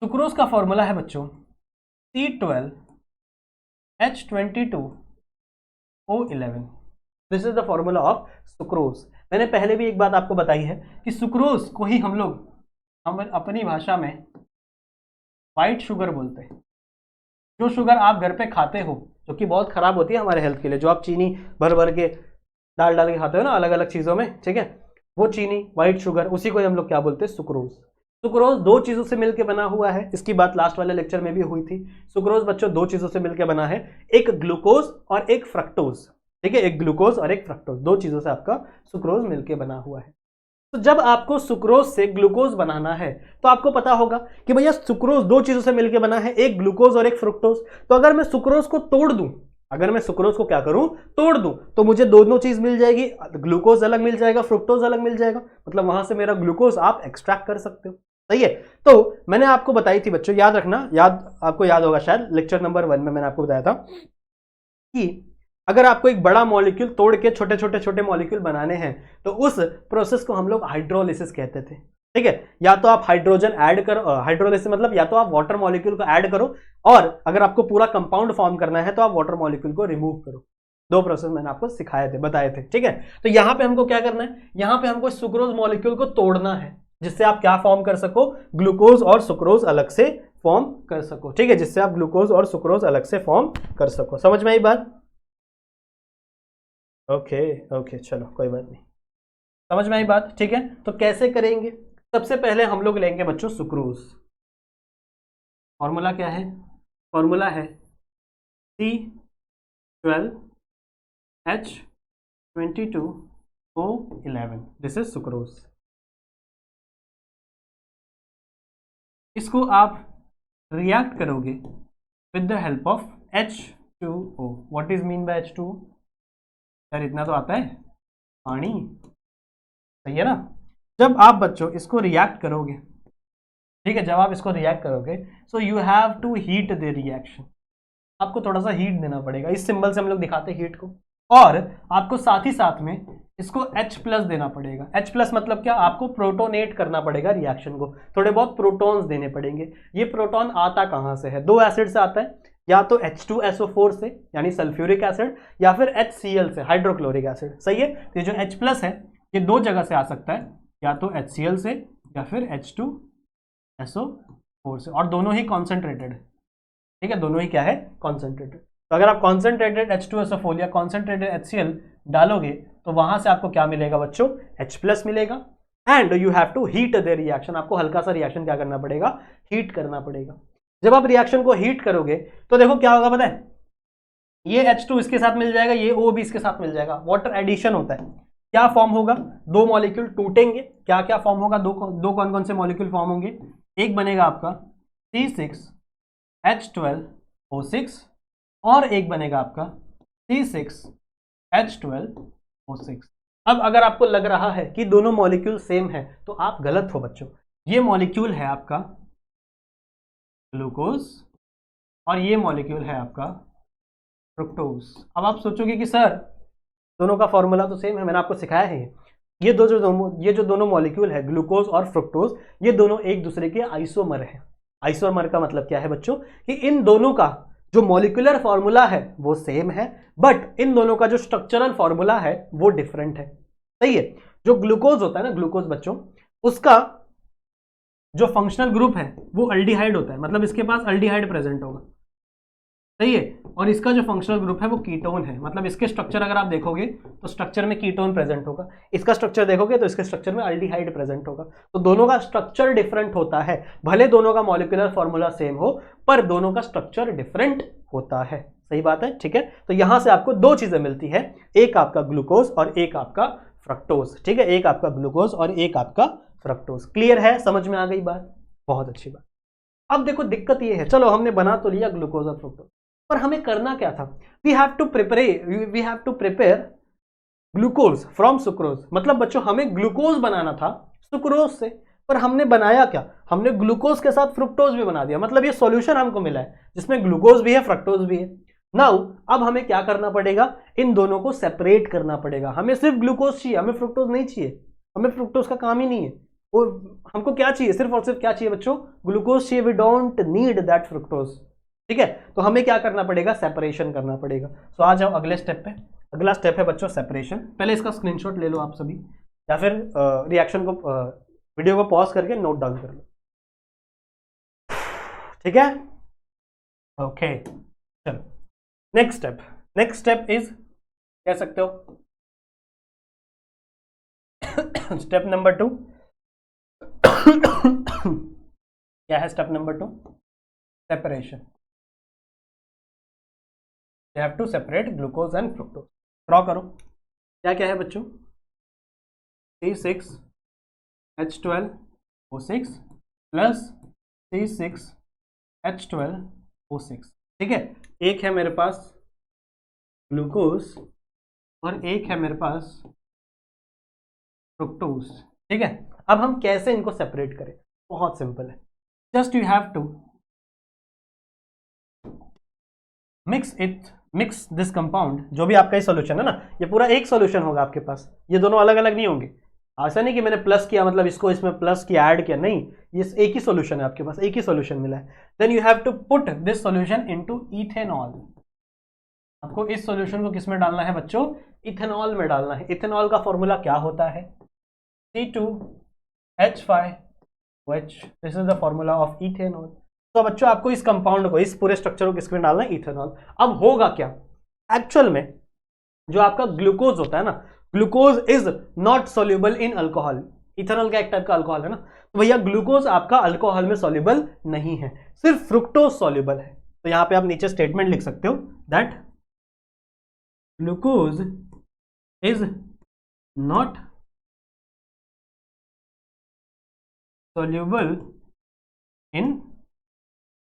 सुक्रोज का फॉर्मूला है बच्चों C12H22O11। This is the formula of sucrose. मैंने पहले भी एक बात आपको बताई है कि सुक्रोज को ही हम अपनी भाषा में व्हाइट शुगर बोलते हैं। जो शुगर आप घर पे खाते हो, जो कि बहुत खराब होती है हमारे हेल्थ के लिए, जो आप चीनी भर भर के डाल के खाते हो ना अलग अलग चीजों में, ठीक है, वो चीनी व्हाइट शुगर, उसी को हम लोग क्या बोलते हैं? सुक्रोज। सुक्रोज दो चीजों से मिलकर बना हुआ है, इसकी बात लास्ट वाले लेक्चर में भी हुई थी। सुक्रोज बच्चों दो चीजों से मिलकर बना है, एक ग्लूकोज और एक फ्रक्टोज। ठीक है, एक ग्लूकोज और एक फ्रक्टोज, दो चीजों से आपका सुक्रोज मिलकर बना हुआ है। तो जब आपको सुक्रोज से ग्लूकोज बनाना है तो आपको पता होगा कि भैया सुक्रोज दो चीजों से मिलकर बना है, एक ग्लूकोज और एक फ्रुक्टोज। तो अगर मैं सुक्रोज को तोड़ दूं, अगर मैं सुक्रोज को क्या करूं? तोड़ दूं, तो मुझे दोनों चीज मिल जाएगी, ग्लूकोज अलग मिल जाएगा, फ्रुक्टोज अलग मिल जाएगा। मतलब वहां से मेरा ग्लूकोज आप एक्सट्रैक्ट कर सकते हो। सही है, तो मैंने आपको बताई थी बच्चों, याद रखना, आपको याद होगा शायद लेक्चर नंबर 1 में मैंने आपको बताया था कि अगर आपको एक बड़ा मॉलिक्यूल तोड़ के छोटे मॉलिक्यूल बनाने हैं तो उस प्रोसेस को हम लोग हाइड्रोलिसिस कहते थे। ठीक है, या तो आप हाइड्रोजन ऐड करो, हाइड्रोलिसिस मतलब या तो आप वाटर मॉलिक्यूल को ऐड करो, और अगर आपको पूरा कंपाउंड फॉर्म करना है तो आप वाटर मॉलिक्यूल को रिमूव करो। दो प्रोसेस मैंने आपको सिखाए थे, बताए थे। ठीक है, तो यहां पे हमको क्या करना है? यहां पे हमको सुक्रोज मॉलिक्यूल को तोड़ना है, जिससे आप क्या फॉर्म कर सको? ग्लूकोज और सुक्रोज अलग से फॉर्म कर सको। ठीक है, जिससे आप ग्लूकोज और सुक्रोज अलग से फॉर्म कर सको। समझ में आई बात? ओके, चलो कोई बात नहीं, समझ में आई बात। ठीक है, तो कैसे करेंगे? सबसे पहले हम लोग लेंगे बच्चों सुक्रोज। फॉर्मूला क्या है? फॉर्मूला है C12H22O11। This is sucrose. इसको आप रिएक्ट करोगे with the help of H2O। What is mean by H2O? यार इतना तो आता है, पानी। सही है ना? जब आप बच्चों इसको रिएक्ट करोगे, ठीक है, जब आप इसको रिएक्ट करोगे, so you have to heat the reaction. आपको थोड़ा सा हीट देना पड़ेगा, इस सिंबल से हम लोग दिखाते हैं हीट को। और आपको साथ ही साथ में इसको H+ देना पड़ेगा। H+ मतलब क्या? आपको प्रोटोनेट करना पड़ेगा रिएक्शन को, थोड़े बहुत प्रोटॉन्स देने पड़ेंगे। ये प्रोटॉन आता कहां से है? दो एसिड से आता है, या तो H2SO4 से यानी सल्फ्यूरिक एसिड, या फिर HCl से हाइड्रोक्लोरिक एसिड। सही है, तो ये जो H+ है ये दो जगह से आ सकता है, या तो HCl से या फिर H2SO4 से, और दोनों ही कॉन्सेंट्रेटेड है। ठीक है, दोनों ही क्या है? कॉन्सेंट्रेटेड। तो अगर आप कॉन्सेंट्रेटेड H2SO4 या कॉन्सेंट्रेटेड HCl डालोगे तो वहां से आपको क्या मिलेगा बच्चों? H+ मिलेगा। And you have to heat the reaction. आपको हल्का सा रिएक्शन क्या करना पड़ेगा? हीट करना पड़ेगा। जब आप रिएक्शन को हीट करोगे तो देखो क्या होगा पता है? ये H2 इसके साथ मिल जाएगा, ये O भी इसके साथ मिल जाएगा। वाटर एडिशन होता है, क्या फॉर्म होगा? दो मॉलिक्यूल टूटेंगे। क्या क्या फॉर्म होगा? दो कौन कौन से मॉलिक्यूल फॉर्म होंगे? एक बनेगा आपका C6H12O6 और एक बनेगा आपका C6H12O6। अब अगर आपको लग रहा है कि दोनों मॉलिक्यूल सेम है तो आप गलत हो बच्चों। ये मॉलिक्यूल है आपका ग्लूकोज और ये मॉलिक्यूल है आपका फ्रुक्टोज। अब आप सोचोगे कि सर दोनों का फॉर्मूला तो सेम है, मैंने आपको सिखाया है। ये जो दोनों मॉलिक्यूल है ग्लूकोज और फ्रुक्टोज, ये दोनों एक दूसरे के आइसोमर हैं। आइसोमर का मतलब क्या है बच्चों कि इन दोनों का जो मॉलिक्यूलर फॉर्मूला है वो सेम है, बट इन दोनों का जो स्ट्रक्चरल फॉर्मूला है वो डिफरेंट है। सही है। जो ग्लूकोज होता है ना, ग्लूकोज बच्चों, उसका जो फंक्शनल ग्रुप है वो अल्डिहाइड होता है, मतलब इसके पास अल्डिहाइड प्रेजेंट होगा। सही है। और इसका जो फंक्शनल ग्रुप है वो कीटोन है, मतलब इसके स्ट्रक्चर अगर आप देखोगे तो स्ट्रक्चर में कीटोन प्रेजेंट होगा, इसका स्ट्रक्चर देखोगे तो इसके स्ट्रक्चर में अल्डिहाइड प्रेजेंट होगा। तो दोनों का स्ट्रक्चर डिफरेंट होता है, भले दोनों का मॉलिक्यूलर फॉर्मूला सेम हो पर दोनों का स्ट्रक्चर डिफरेंट होता है। सही बात है, ठीक है। तो यहां से आपको दो चीजें मिलती है, एक आपका ग्लूकोज और एक आपका फ्रक्टोज। ठीक है, एक आपका ग्लूकोज और एक आपका फ्रक्टोज। क्लियर है, समझ में आ गई बात? बहुत अच्छी बात। अब देखो दिक्कत ये है, चलो हमने बना तो लिया ग्लूकोज और फ्रक्टोज, पर हमें करना क्या था? We have to prepare glucose from sucrose. मतलब बच्चों हमें ग्लूकोज बनाना था सुक्रोज से, पर हमने बनाया क्या? हमने ग्लूकोज के साथ फ्रुक्टोज भी बना दिया। मतलब ये सॉल्यूशन हमको मिला है जिसमें ग्लूकोज भी है फ्रक्टोज भी है। नाउ अब हमें क्या करना पड़ेगा? इन दोनों को सेपरेट करना पड़ेगा। हमें सिर्फ ग्लूकोज चाहिए, हमें फ्रुक्टोज नहीं चाहिए, हमें फ्रुक्टोज का काम ही नहीं है। और हमको क्या चाहिए? सिर्फ और सिर्फ क्या चाहिए बच्चों? ग्लूकोज चाहिए। We don't need that fructose. ठीक है, तो हमें क्या करना पड़ेगा? सेपरेशन करना पड़ेगा। सो आ जाओ अगले स्टेप पे। अगला स्टेप है बच्चों सेपरेशन। पहले इसका स्क्रीनशॉट ले लो आप सभी, या फिर रिएक्शन को वीडियो को पॉज करके नोट डाउन कर लो। ठीक है, ओके चलो next step. Next step is, कह सकते हो स्टेप नंबर 2। क्या है step number 2? Separation. You have to separate glucose and fructose. Draw करो। क्या क्या है बच्चों? C6H12O6 plus C6H12O6। ठीक है, एक है मेरे पास ग्लूकोज और एक है मेरे पास फ्रुक्टोज। ठीक है, अब हम कैसे इनको सेपरेट करें? बहुत सिंपल है। Just you have to mix this compound. जो भी आपका ये सॉल्यूशन है ना, ये पूरा एक सॉल्यूशन होगा आपके पास, ये दोनों अलग अलग नहीं होंगे। ऐसा नहीं कि मैंने प्लस किया मतलब इसको इसमें प्लस किया ऐड किया, नहीं, ये एक ही सॉल्यूशन है आपके पास, एक ही सॉल्यूशन मिला है। Then you have to put this solution into ethanol. आपको इस सॉल्यूशन को किस में डालना है बच्चों? इथेनॉल में डालना है। इथेनॉल का फॉर्मूला क्या होता है? C2H5OH। This is the formula of ethanol. तो बच्चों आपको इस कंपाउंड को, इस पूरे स्ट्रक्चर को किसमें डालना है? इथेनॉल। अब होगा क्या एक्चुअल में? जो आपका ग्लूकोज होता है ना, glucose is not soluble in alcohol. Ethanol का एक टाइप का अल्कोहल है ना, तो भैया ग्लूकोज आपका अल्कोहल में सोल्यूबल नहीं है, सिर्फ फ्रुक्टोज सोल्यूबल है। तो यहां पे आप नीचे स्टेटमेंट लिख सकते हो that glucose is not soluble in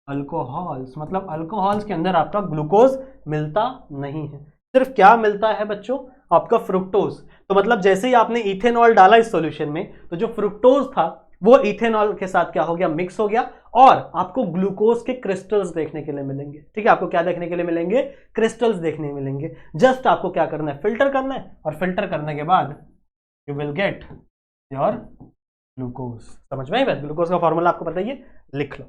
alcohols. मतलब अल्कोहल्स के अंदर आपका ग्लूकोज मिलता नहीं है, सिर्फ क्या मिलता है बच्चों? आपका फ्रुक्टोज। तो मतलब जैसे ही आपने इथेनॉल डाला इस सॉल्यूशन में, तो जो फ्रुक्टोज था वो इथेनॉल के साथ क्या हो गया? मिक्स हो गया, और आपको ग्लूकोज के क्रिस्टल्स देखने के लिए मिलेंगे। ठीक है, आपको क्या देखने के लिए मिलेंगे? क्रिस्टल्स देखने मिलेंगे। जस्ट आपको क्या करना है? फिल्टर करना है, और फिल्टर करने के बाद you will get your glucose. समझ में आई बात? ग्लूकोज का फॉर्मूला आपको पता ही है, लिख लो।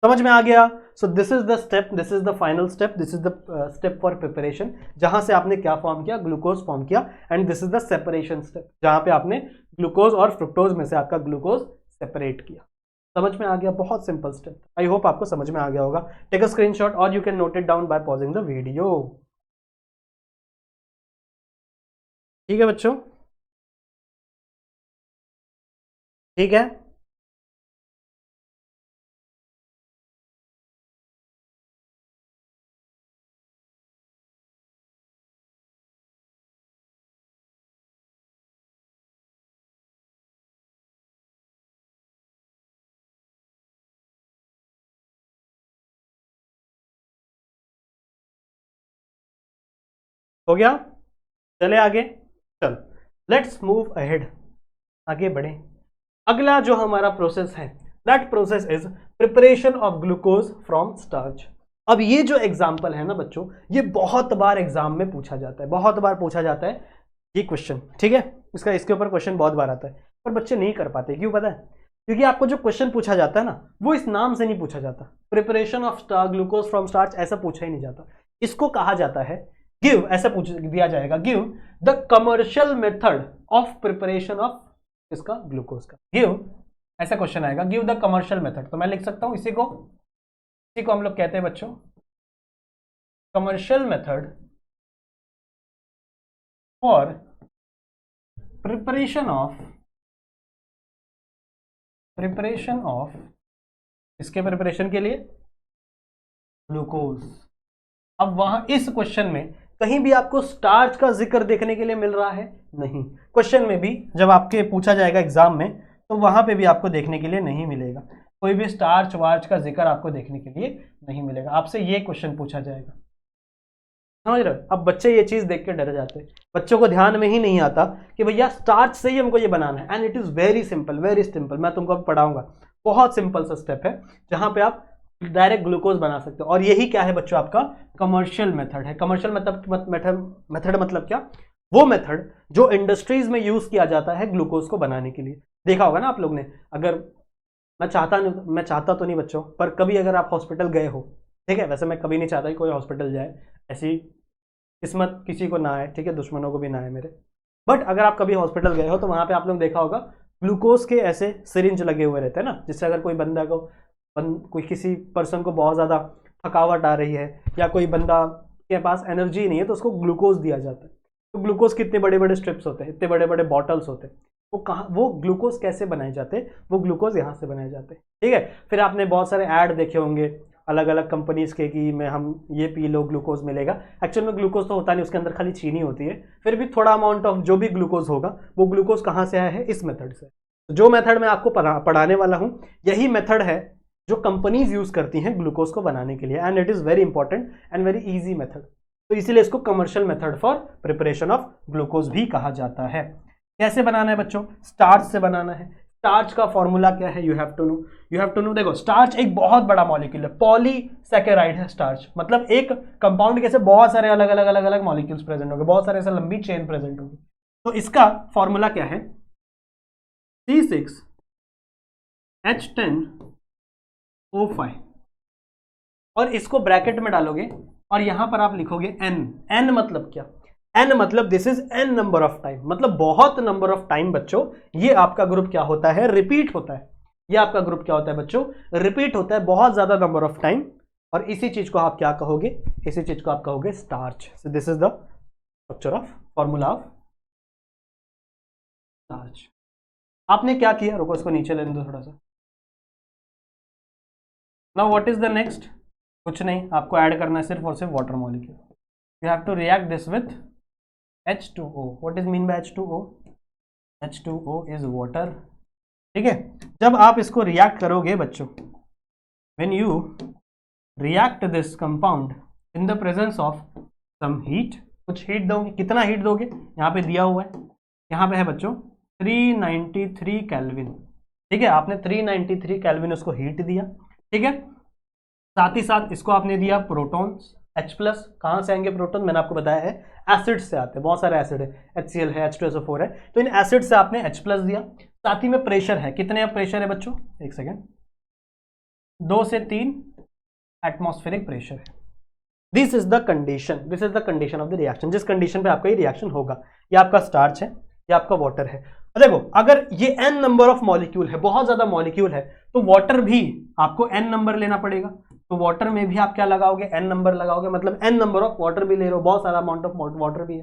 समझ में आ गया? So this is the step, this is the final step, this is the step for preparation, जहां से आपने क्या फॉर्म किया? ग्लूकोज फॉर्म किया। And this is the separation step, जहां पे आपने ग्लूकोज और फ्रुक्टोज में से आपका ग्लूकोज सेपरेट किया। समझ में आ गया? बहुत सिंपल स्टेप। आई होप आपको समझ में आ गया होगा। टेक अ स्क्रीनशॉट और you can note it down by pausing the video. ठीक है बच्चों, ठीक है। हो गया? चले आगे, चलो लेट्स मूव अहेड, आगे बढ़े। अगला जो हमारा प्रोसेस है, that process is preparation of glucose from starch. अब ये जो एग्जाम्पल है ना बच्चों, ये बहुत बार एग्जाम में पूछा जाता है, बहुत बार पूछा जाता है ये क्वेश्चन। ठीक है, इसके ऊपर क्वेश्चन बहुत बार आता है, पर बच्चे नहीं कर पाते। क्यों पता है? क्योंकि आपको जो क्वेश्चन पूछा जाता है ना वो इस नाम से नहीं पूछा जाता, preparation of glucose from starch ऐसा पूछा ही नहीं जाता। इसको कहा जाता है गिव, ऐसा पूछ दिया जाएगा, give the commercial method of preparation of इसका ग्लूकोज का, गिव ऐसा क्वेश्चन आएगा, गिव द कमर्शियल मेथड। तो मैं लिख सकता हूं इसी को हम लोग कहते हैं बच्चों commercial method for preparation of इसके प्रिपरेशन के लिए ग्लूकोज। अब वहां इस क्वेश्चन में कहीं भी आपको स्टार्च का जिक्र देखने के लिए मिल रहा है? नहीं। क्वेश्चन में भी जब आपके पूछा जाएगा एग्जाम में तो वहां पे भी आपको देखने के लिए नहीं मिलेगा, कोई भी स्टार्च वार्च का जिक्र आपको देखने के लिए नहीं मिलेगा। आपसे ये क्वेश्चन पूछा जाएगा, समझ रहे हो? अब बच्चे ये चीज देख के डर जाते हैं, बच्चों को ध्यान में ही नहीं आता कि भैया स्टार्च से ही हमको ये बनाना है। And it is very simple, very simple. मैं तुमको अब पढ़ाऊंगा, बहुत सिंपल सा स्टेप है जहां पे आप डायरेक्ट ग्लूकोज बना सकते हो। और यही क्या है बच्चों? आपका कमर्शियल मेथड है। कमर्शियल मेथड मतलब क्या? वो मेथड जो इंडस्ट्रीज में यूज किया जाता है ग्लूकोज को बनाने के लिए। देखा होगा ना आप लोग ने, अगर मैं चाहता तो नहीं बच्चों, पर कभी अगर आप हॉस्पिटल गए हो, ठीक है, वैसे मैं कभी नहीं चाहता कि कोई हॉस्पिटल जाए, ऐसी किस्मत किसी को ना आए, ठीक है, दुश्मनों को भी ना आए मेरे, बट अगर आप कभी हॉस्पिटल गए हो तो वहां पे आप लोग देखा होगा ग्लूकोज के ऐसे सिरिंज लगे हुए रहते हैं ना, जिससे अगर कोई बंदा को कोई किसी पर्सन को बहुत ज़्यादा थकावट आ रही है या कोई बंदा के पास एनर्जी नहीं है तो उसको ग्लूकोज दिया जाता है। तो ग्लूकोज के इतने बड़े बड़े स्ट्रिप्स होते हैं, इतने बड़े बड़े बॉटल्स होते हैं, वो ग्लूकोज कैसे बनाए जाते हैं? वो ग्लूकोज यहाँ से बनाए जाते हैं, ठीक है। फिर आपने बहुत सारे ऐड देखे होंगे अलग अलग कंपनीज के कि मैं हम ये पी लो ग्लूकोज मिलेगा। एक्चुअल में ग्लूकोज तो होता नहीं, उसके अंदर खाली चीनी होती है। फिर भी थोड़ा अमाउंट ऑफ जो भी ग्लूकोज होगा वो ग्लूकोज कहाँ से आया है? इस मेथड से। जो मेथड मैं आपको पढ़ाने वाला हूँ यही मेथड है जो कंपनीज यूज करती हैं ग्लूकोज को बनाने के लिए, and it is very important and very easy method. तो इसीलिए इसको commercial method for preparation of glucose भी कहा जाता है। कैसे बनाना है बच्चों? स्टार्च से बनाना है। स्टार्च का फॉर्मूला क्या है? You have to know. देखो, स्टार्च एक बहुत बड़ा मॉलिक्यूल है, पॉलीसैकेराइड है स्टार्च। मतलब एक कंपाउंड के से बहुत सारे अलग अलग मॉलिक्यूल्स प्रेजेंट होंगे, बहुत सारे ऐसे लंबी चेन प्रेजेंट होगी। तो इसका फॉर्मूला क्या है? C6H10O5, और इसको ब्रैकेट में डालोगे और यहां पर आप लिखोगे N मतलब क्या? N मतलब this is N number of time, मतलब बहुत नंबर ऑफ टाइम बच्चों ये आपका ग्रुप क्या होता है? रिपीट होता है। ये आपका ग्रुप क्या होता है बच्चों? रिपीट होता है बहुत ज्यादा नंबर ऑफ टाइम। और इसी चीज को आप क्या कहोगे? इसी चीज को आप कहोगे starch. So this is the structure of formula of starch. आपने क्या किया? रुको, इसको नीचे लेने दो थोड़ा सा। Now what is the next? कुछ नहीं, आपको ऐड करना है सिर्फ और सिर्फ water molecule. You have to react this with H2O। What is mean by H2O? H2O is water, ठीक है। जब आप इसको रिएक्ट करोगे बच्चों, when you react this compound in the presence of some heat, कुछ हीट दोगे। कितना हीट दोगे? यहाँ पे दिया हुआ है, यहाँ पे है बच्चों 393 केल्विन, ठीक है। आपने 393 केल्विन उसको हीट दिया, ठीक है। साथ ही साथ इसको आपने दिया प्रोटॉन्स H+। कहाँ से आएंगे प्रोटॉन? मैंने आपको बताया है एसिड से आते हैं, बहुत सारे एसिड है, HCl है, H2SO4 है, तो इन एसिड से आपने H+ दिया। साथ ही में प्रेशर है, कितने प्रेशर है बच्चों? एक सेकेंड, 2 से 3 एटमॉस्फेरिक प्रेशर है। This is the condition of the reaction, जिस कंडीशन पे आपका ये रिएक्शन होगा। ये आपका स्टार्च है, ये आपका वाटर है। देखो, अगर ये n नंबर ऑफ मॉलिक्यूल है, बहुत ज्यादा मॉलिक्यूल है, तो वाटर भी आपको n नंबर लेना पड़ेगा। तो वाटर में भी आप क्या लगाओगे? n नंबर लगाओगे, मतलब n नंबर ऑफ वाटर भी ले रहे हो, बहुत सारा अमाउंट ऑफ वाटर भी है,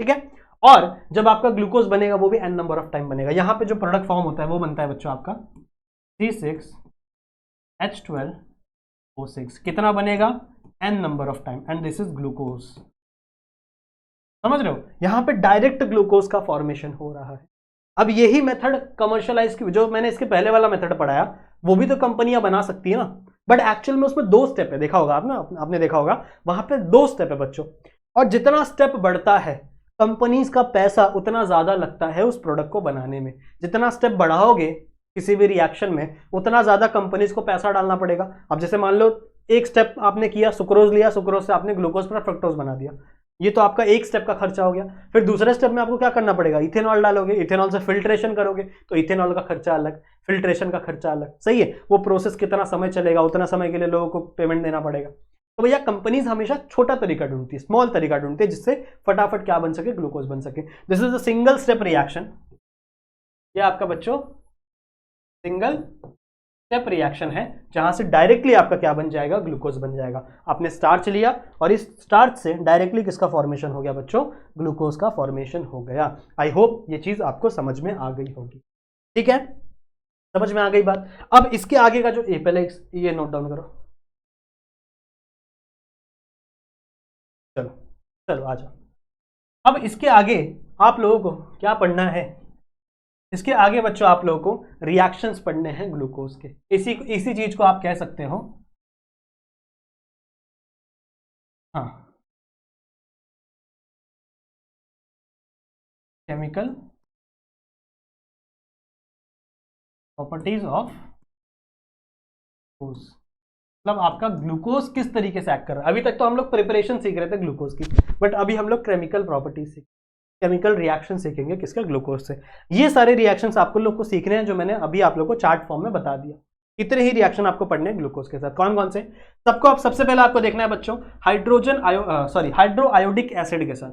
ठीक है। और जब आपका ग्लूकोज बनेगा वो भी n नंबर ऑफ टाइम बनेगा। यहां पे जो प्रोडक्ट फॉर्म होता है वो बनता है बच्चों आपका C6H12O6। कितना बनेगा? n number of time, and this is glucose. समझ रहे हो? यहां पे डायरेक्ट ग्लूकोज का फॉर्मेशन हो रहा है। अब यही मेथड कमर्शियलाइज की, जो मैंने इसके पहले वाला मेथड पढ़ाया, वो भी तो कंपनियां बना सकती है ना, बट एक्चुअल में उसमें 2 स्टेप है। देखा होगा आपने देखा होगा वहां पे 2 स्टेप है बच्चों। और जितना स्टेप बढ़ता है कंपनीज का पैसा उतना ज्यादा लगता है उस प्रोडक्ट को बनाने में। जितना स्टेप बढ़ाओगे किसी भी रिएक्शन में उतना ज्यादा कंपनीज को पैसा डालना पड़ेगा। अब जैसे मान लो एक स्टेप आपने किया, सुक्रोज लिया, सुक्रोज से आपने ग्लूकोज पर फ्रक्टोज बना दिया, ये तो आपका एक स्टेप का खर्चा हो गया। फिर दूसरे स्टेप में आपको क्या करना पड़ेगा? इथेनॉल डालोगे, इथेनॉल से फिल्ट्रेशन करोगे तो इथेनॉल का खर्चा अलग। फिल्ट्रेशन का खर्चा अलग, सही है। वो प्रोसेस कितना समय चलेगा, उतना समय के लिए लोगों को पेमेंट देना पड़ेगा। तो भैया कंपनीज हमेशा छोटा तरीका ढूंढती है, स्मॉल तरीका ढूंढती है, जिससे फटाफट क्या बन सके, ग्लूकोज बन सके। This is a single step reaction. ये आपका बच्चों सिंगल स्टेप रिएक्शन है, जहां से डायरेक्टली आपका क्या बन जाएगा, ग्लूकोज बन जाएगा। आपने स्टार्च लिया और इस स्टार्च से डायरेक्टली किसका फॉर्मेशन हो गया बच्चों, ग्लूकोज का फॉर्मेशन हो गया। आई होप ये चीज आपको समझ में आ गई होगी, ठीक है, समझ में आ गई बात। अब इसके आगे का जो पहले ये नोट डाउन करो, चलो चलो आ जाओ। अब इसके आगे आप लोगों को क्या पढ़ना है, इसके आगे बच्चों आप लोगों को रिएक्शंस पढ़ने हैं ग्लूकोज के। इसी चीज को आप कह सकते हो, हाँ, केमिकल प्रॉपर्टीज ऑफ ग्लूकोज। मतलब आपका ग्लूकोज किस तरीके से एक्ट कर रहा है। अभी तक तो हम लोग प्रिपरेशन सीख रहे थे ग्लूकोज की, बट अभी हम लोग केमिकल प्रॉपर्टीज सीख, केमिकल रिएक्शन सीखेंगे किसका, ग्लूकोज से। ये सारे रिएक्शंस आपको लोग को सीखने हैं, जो मैंने अभी आप लोग को चार्ट फॉर्म में बता दिया। इतने ही रिएक्शन आपको पढ़ने हैं ग्लूकोज के साथ। कौन कौन से, सबको आप सबसे पहले आपको देखना है बच्चों, हाइड्रो आयोडिक एसिड के साथ,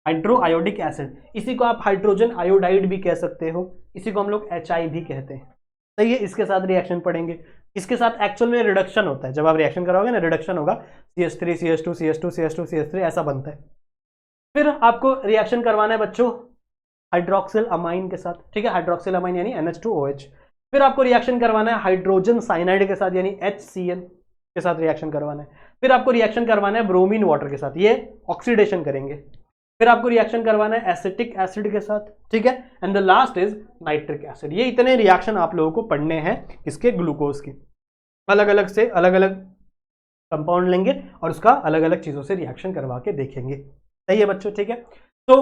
हाइड्रो आयोडिक एसिड, इसी को आप हाइड्रोजन आयोडाइड भी कह सकते हो, इसी को हम लोग HI भी कहते हैं, सही है। इसके साथ रिएक्शन पढ़ेंगे। इसके साथ एक्चुअल में रिडक्शन होता है, जब आप रिएक्शन कराओगे ना, रिडक्शन होगा, CH3 CH2 CH2 CH2 CH3 ऐसा बनता है। फिर आपको रिएक्शन करवाना है बच्चों हाइड्रोक्सिल अमाइन के साथ, ठीक है, हाइड्रोक्सिल अमाइन यानी NH2OH। फिर आपको रिएक्शन करवाना है हाइड्रोजन साइनाइड के साथ, यानी HCl के साथ रिएक्शन करवाना है। फिर आपको रिएक्शन करवाना है ब्रोमीन वाटर के साथ, ये ऑक्सीडेशन करेंगे। फिर आपको रिएक्शन करवाना है एसिटिक एसिड के साथ, ठीक है, and the last is nitric acid. ये इतने रिएक्शन आप लोगों को पढ़ने हैं इसके ग्लूकोज के। अलग अलग से अलग अलग कंपाउंड लेंगे और उसका अलग अलग चीजों से रिएक्शन करवा के देखेंगे, सही है बच्चों, ठीक है। तो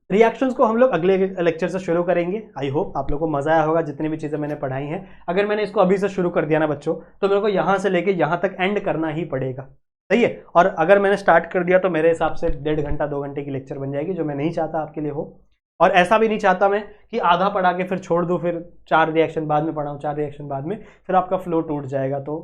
रिएक्शंस को हम लोग अगले लेक्चर से शुरू करेंगे। आई होप आप लोगों को मजा आया होगा जितनी भी चीजें मैंने पढ़ाई हैं। अगर मैंने इसको अभी से शुरू कर दिया ना बच्चों, तो मेरे को यहाँ से लेके यहाँ तक एंड करना ही पड़ेगा, सही है। और अगर मैंने स्टार्ट कर दिया तो मेरे हिसाब से 1.5 घंटा 2 घंटे की लेक्चर बन जाएगी, जो मैं नहीं चाहता आपके लिए हो। और ऐसा भी नहीं चाहता मैं कि आधा पढ़ा के फिर छोड़ दूँ, फिर 4 रिएक्शन बाद में पढ़ाऊँ, 4 रिएक्शन बाद में, फिर आपका फ्लो टूट जाएगा। तो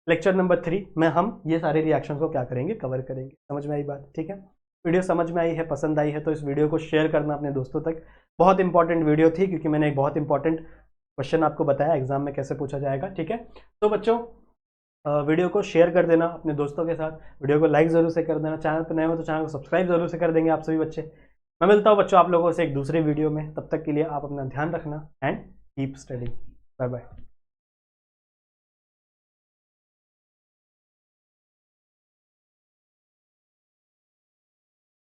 लेक्चर नंबर 3 में हम ये सारे रिएक्शन को क्या करेंगे, कवर करेंगे। समझ में आई बात, ठीक है। वीडियो समझ में आई है, पसंद आई है, तो इस वीडियो को शेयर करना अपने दोस्तों तक। बहुत इंपॉर्टेंट वीडियो थी, क्योंकि मैंने एक बहुत इंपॉर्टेंट क्वेश्चन आपको बताया एग्जाम में कैसे पूछा जाएगा, ठीक है। तो बच्चों वीडियो को शेयर कर देना अपने दोस्तों के साथ, वीडियो को लाइक जरूर से कर देना, चैनल पर नए हो तो चैनल को सब्सक्राइब जरूर से कर देंगे आप सभी बच्चे। मैं मिलता हूँ बच्चों आप लोगों से एक दूसरे वीडियो में, तब तक के लिए आप अपना ध्यान रखना and keep studying. Bye bye.